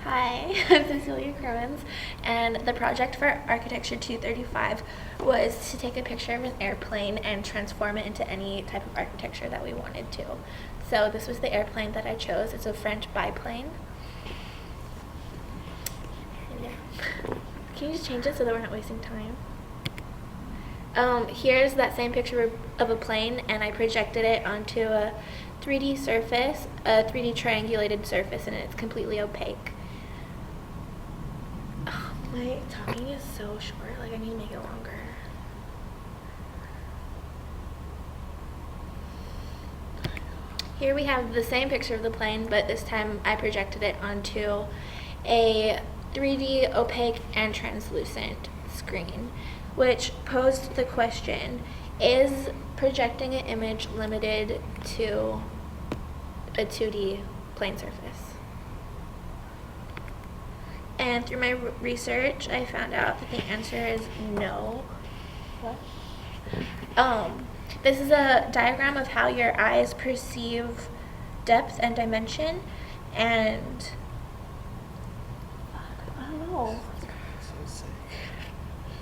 Hi, I'm Cecilia Crowens, and the project for Architecture 235 was to take a picture of an airplane and transform it into any type of architecture that we wanted to. So this was the airplane that I chose. It's a French biplane. Yeah. Can you just change it so that we're not wasting time? Here's that same picture of a plane, and I projected it onto a 3D surface, a 3D triangulated surface, and it's completely opaque. Oh, my talking is so short, like I need to make it longer. Here we have the same picture of the plane, but this time I projected it onto a 3D opaque and translucent screen, which posed the question, is projecting an image limited to a 2D plane surface? And through my research, I found out that the answer is no. What? This is a diagram of how your eyes perceive depth and dimension, and I don't know.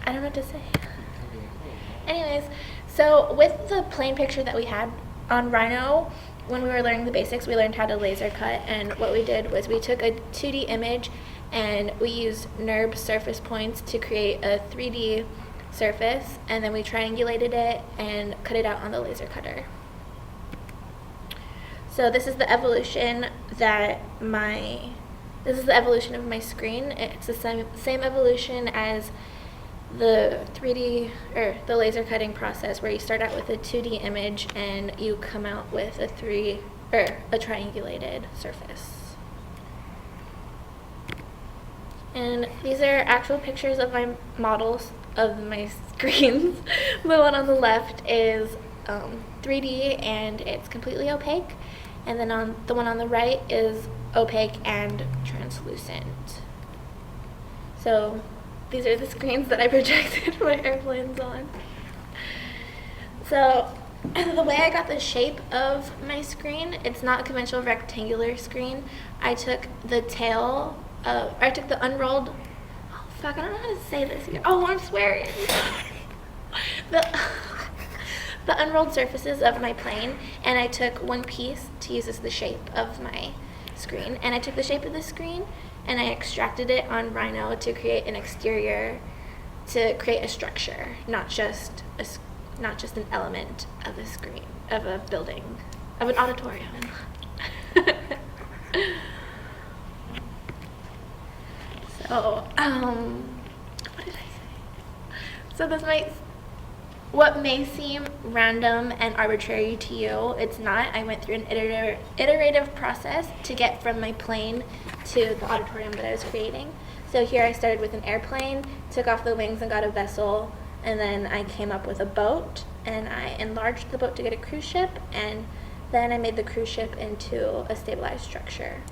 I don't know what to say. Anyways, so with the plane picture that we had on Rhino, when we were learning the basics, we learned how to laser cut, and what we did was we took a 2D image and we used NURB surface points to create a 3D surface, and then we triangulated it and cut it out on the laser cutter. So this is the evolution of my screen. It's the same evolution as the 3D or the laser cutting process, where you start out with a 2D image and you come out with a triangulated surface. And these are actual pictures of my models of my screens. The one on the left is 3D and it's completely opaque, and then the one on the right is opaque and translucent. So these are the screens that I projected my airplanes on. So the way I got the shape of my screen, it's not a conventional rectangular screen. I took the unrolled, oh fuck, I don't know how to say this here. Oh, I'm swearing. The unrolled surfaces of my plane, and I took one piece to use as the shape of my screen. And I took the shape of the screen and I extracted it on Rhino to create an exterior, to create a structure, not just an element of a screen, of a building, of an auditorium. So, what did I say? So what may seem random and arbitrary to you, it's not. I went through an iterative process to get from my plane to the auditorium that I was creating. So here I started with an airplane, took off the wings and got a vessel, and then I came up with a boat, and I enlarged the boat to get a cruise ship, and then I made the cruise ship into a stabilized structure.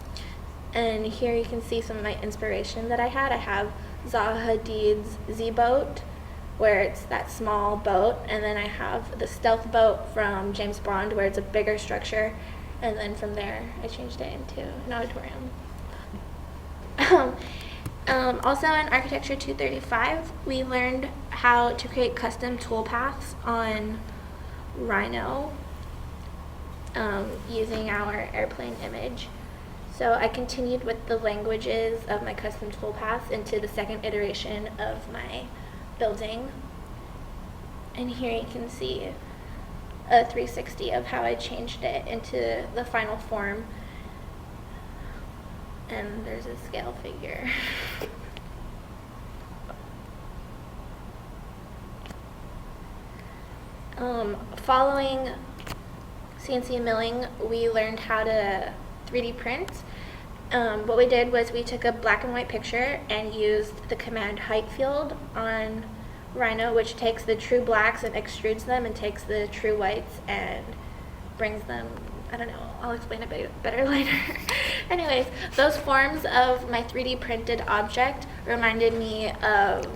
And here you can see some of my inspiration that I had. I have Zaha Hadid's Z-boat, where it's that small boat, and then I have the stealth boat from James Bond, where it's a bigger structure, and then from there I changed it into an auditorium. Also in Architecture 235, we learned how to create custom toolpaths on Rhino using our airplane image. So I continued with the languages of my custom toolpaths into the second iteration of my building. And here you can see a 360 of how I changed it into the final form. And there's a scale figure. Following CNC milling, we learned how to 3D print. What we did was we took a black and white picture and used the command height field on Rhino, which takes the true blacks and extrudes them, and takes the true whites and brings them, I don't know, I'll explain it better later. Anyways, those forms of my 3D printed object reminded me of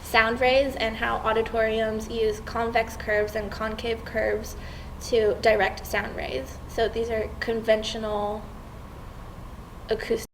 sound rays and how auditoriums use convex curves and concave curves to direct sound rays. So these are conventional acoustic